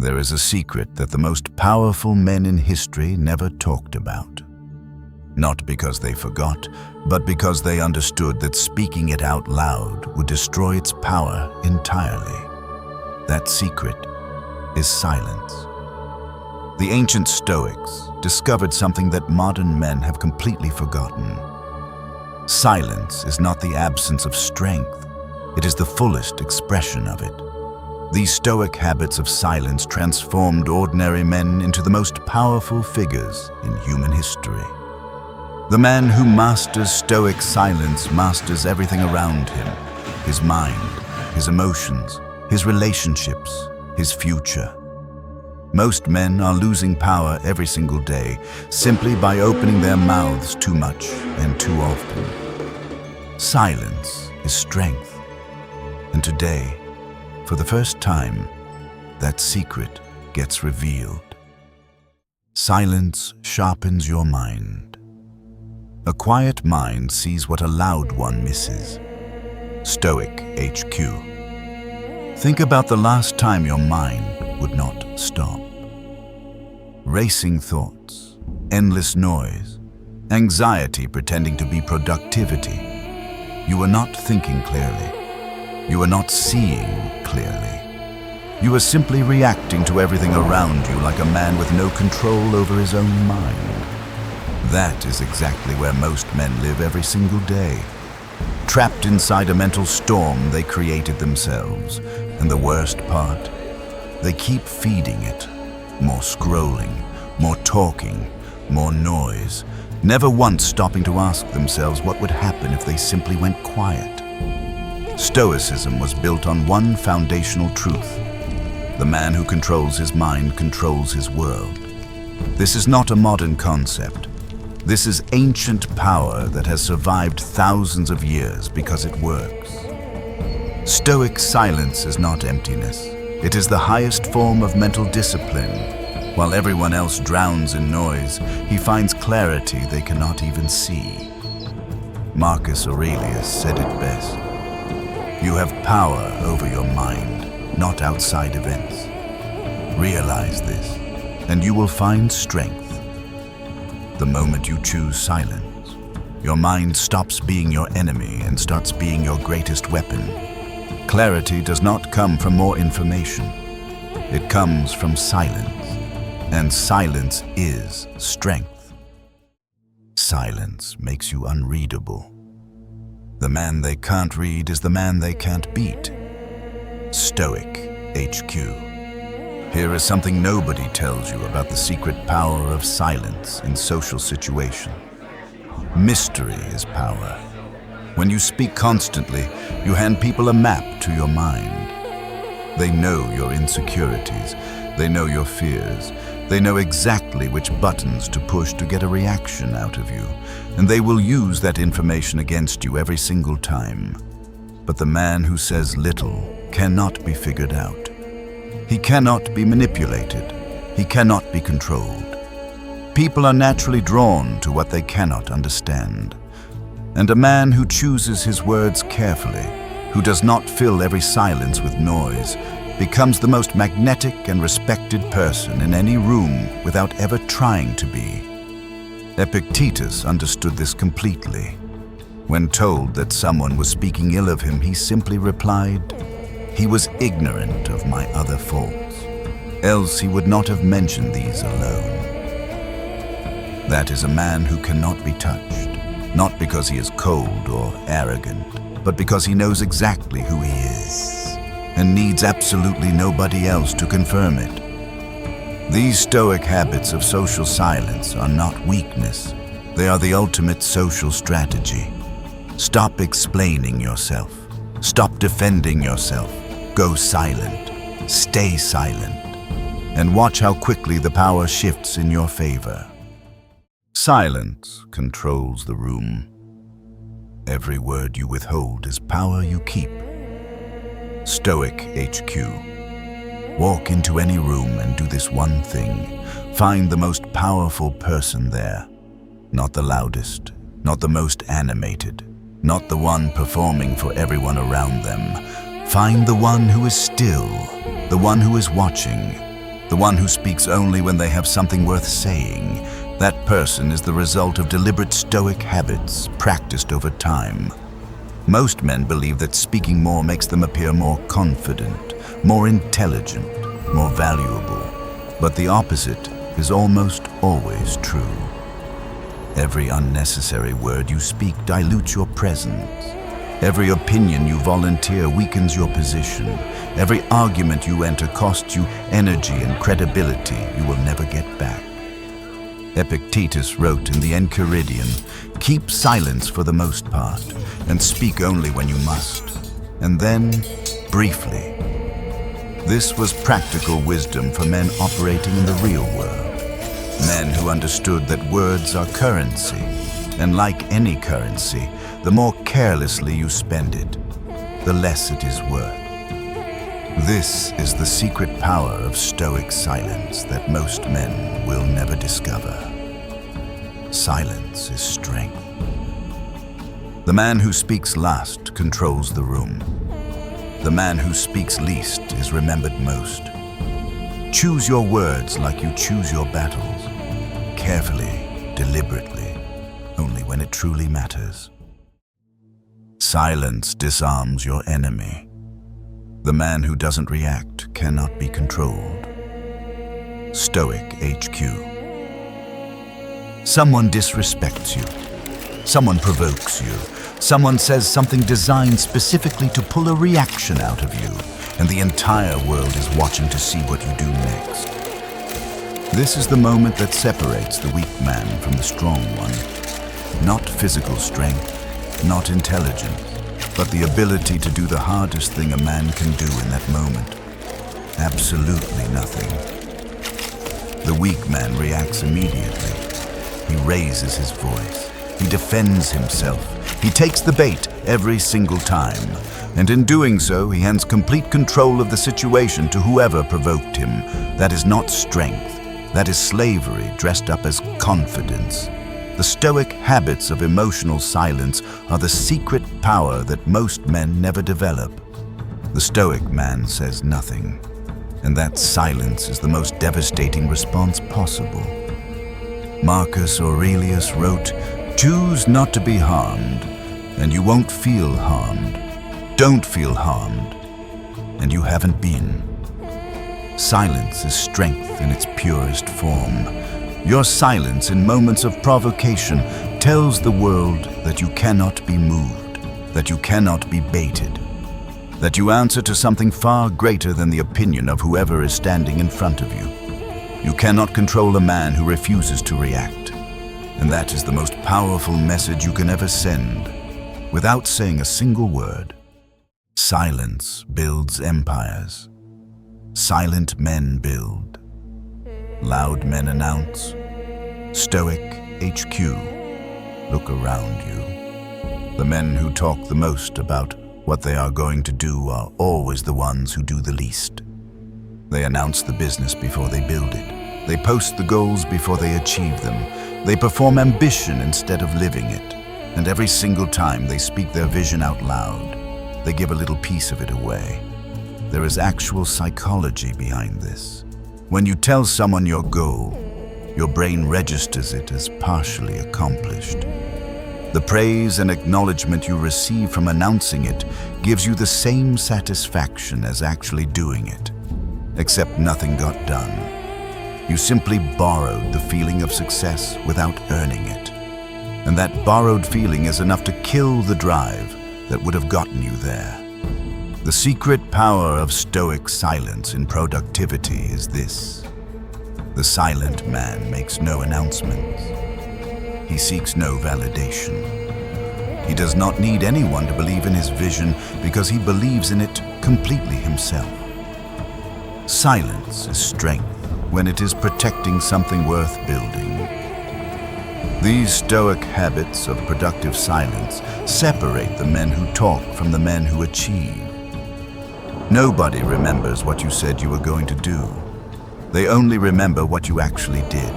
There is a secret that the most powerful men in history never talked about. Not because they forgot, but because they understood that speaking it out loud would destroy its power entirely. That secret is silence. The ancient Stoics discovered something that modern men have completely forgotten. Silence is not the absence of strength, it is the fullest expression of it. These Stoic habits of silence transformed ordinary men into the most powerful figures in human history. The man who masters Stoic silence masters everything around him: his mind, his emotions, his relationships, his future. Most men are losing power every single day simply by opening their mouths too much and too often. Silence is strength. And today, for the first time, that secret gets revealed. Silence sharpens your mind. A quiet mind sees what a loud one misses. Stoic HQ. Think about the last time your mind would not stop. Racing thoughts, endless noise, anxiety pretending to be productivity. You are not thinking clearly. You are not seeing clearly. You are simply reacting to everything around you like a man with no control over his own mind. That is exactly where most men live every single day. Trapped inside a mental storm they created themselves. And the worst part, they keep feeding it. More scrolling, more talking, more noise, never once stopping to ask themselves what would happen if they simply went quiet. Stoicism was built on one foundational truth: the man who controls his mind controls his world. This is not a modern concept. This is ancient power that has survived thousands of years because it works. Stoic silence is not emptiness. It is the highest form of mental discipline. While everyone else drowns in noise, he finds clarity they cannot even see. Marcus Aurelius said it best: "You have power over your mind, not outside events." Realize this, and you will find strength. The moment you choose silence, your mind stops being your enemy and starts being your greatest weapon. Clarity does not come from more information. It comes from silence, and silence is strength. Silence makes you unreadable. The man they can't read is the man they can't beat. Stoic HQ. Here is something nobody tells you about the secret power of silence in social situations. Mystery is power. When you speak constantly, you hand people a map to your mind. They know your insecurities. They know your fears. They know exactly which buttons to push to get a reaction out of you, and they will use that information against you every single time. But the man who says little cannot be figured out. He cannot be manipulated. He cannot be controlled. People are naturally drawn to what they cannot understand. And a man who chooses his words carefully, who does not fill every silence with noise, becomes the most magnetic and respected person in any room without ever trying to be. Epictetus understood this completely. When told that someone was speaking ill of him, he simply replied, "He was ignorant of my other faults, else he would not have mentioned these alone." That is a man who cannot be touched, not because he is cold or arrogant, but because he knows exactly who he is and needs absolutely nobody else to confirm it. These Stoic habits of social silence are not weakness. They are the ultimate social strategy. Stop explaining yourself. Stop defending yourself. Go silent. Stay silent. And watch how quickly the power shifts in your favor. Silence controls the room. Every word you withhold is power you keep. Stoic HQ. Walk into any room and do this one thing. Find the most powerful person there. Not the loudest, not the most animated, not the one performing for everyone around them. Find the one who is still, the one who is watching, the one who speaks only when they have something worth saying. That person is the result of deliberate Stoic habits practiced over time. Most men believe that speaking more makes them appear more confident, more intelligent, more valuable. But the opposite is almost always true. Every unnecessary word you speak dilutes your presence. Every opinion you volunteer weakens your position. Every argument you enter costs you energy and credibility you will never get back. Epictetus wrote in the Enchiridion, "Keep silence for the most part, and speak only when you must, and then briefly." This was practical wisdom for men operating in the real world. Men who understood that words are currency, and like any currency, the more carelessly you spend it, the less it is worth. This is the secret power of Stoic silence that most men will never discover. Silence is strength. The man who speaks last controls the room. The man who speaks least is remembered most. Choose your words like you choose your battles, carefully, deliberately, only when it truly matters. Silence disarms your enemy. The man who doesn't react cannot be controlled. Stoic HQ. Someone disrespects you. Someone provokes you. Someone says something designed specifically to pull a reaction out of you, and the entire world is watching to see what you do next. This is the moment that separates the weak man from the strong one. Not physical strength, not intelligence, but the ability to do the hardest thing a man can do in that moment. Absolutely nothing. The weak man reacts immediately. He raises his voice. He defends himself. He takes the bait every single time. And in doing so, he hands complete control of the situation to whoever provoked him. That is not strength. That is slavery dressed up as confidence. The Stoic habits of emotional silence are the secret power that most men never develop. The Stoic man says nothing, and that silence is the most devastating response possible. Marcus Aurelius wrote, "Choose not to be harmed, and you won't feel harmed. Don't feel harmed, and you haven't been." Silence is strength in its purest form. Your silence in moments of provocation tells the world that you cannot be moved, that you cannot be baited, that you answer to something far greater than the opinion of whoever is standing in front of you. You cannot control a man who refuses to react, and that is the most powerful message you can ever send, without saying a single word. Silence builds empires. Silent men build. Loud men announce. Stoic HQ. Look around you. The men who talk the most about what they are going to do are always the ones who do the least. They announce the business before they build it. They post the goals before they achieve them. They perform ambition instead of living it. And every single time they speak their vision out loud, they give a little piece of it away. There is actual psychology behind this. When you tell someone your goal, your brain registers it as partially accomplished. The praise and acknowledgement you receive from announcing it gives you the same satisfaction as actually doing it, except nothing got done. You simply borrowed the feeling of success without earning it. And that borrowed feeling is enough to kill the drive that would have gotten you there. The secret power of Stoic silence in productivity is this. The silent man makes no announcements. He seeks no validation. He does not need anyone to believe in his vision because he believes in it completely himself. Silence is strength when it is protecting something worth building. These Stoic habits of productive silence separate the men who talk from the men who achieve. Nobody remembers what you said you were going to do. They only remember what you actually did.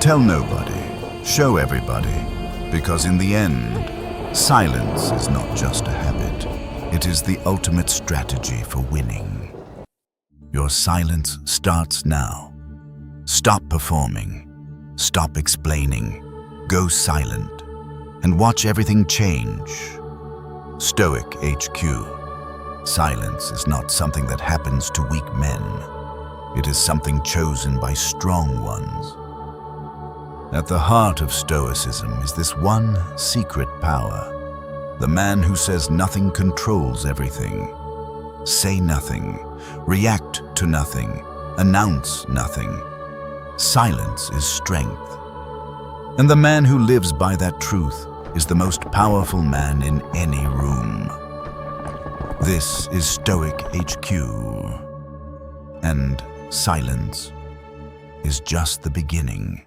Tell nobody, show everybody, because in the end, silence is not just a habit. It is the ultimate strategy for winning. Your silence starts now. Stop performing. Stop explaining. Go silent. And watch everything change. Stoic HQ. Silence is not something that happens to weak men. It is something chosen by strong ones. At the heart of Stoicism is this one secret power. The man who says nothing controls everything. Say nothing. React to nothing. Announce nothing. Silence is strength. And the man who lives by that truth is the most powerful man in any room. This is Stoic HQ. And silence is just the beginning.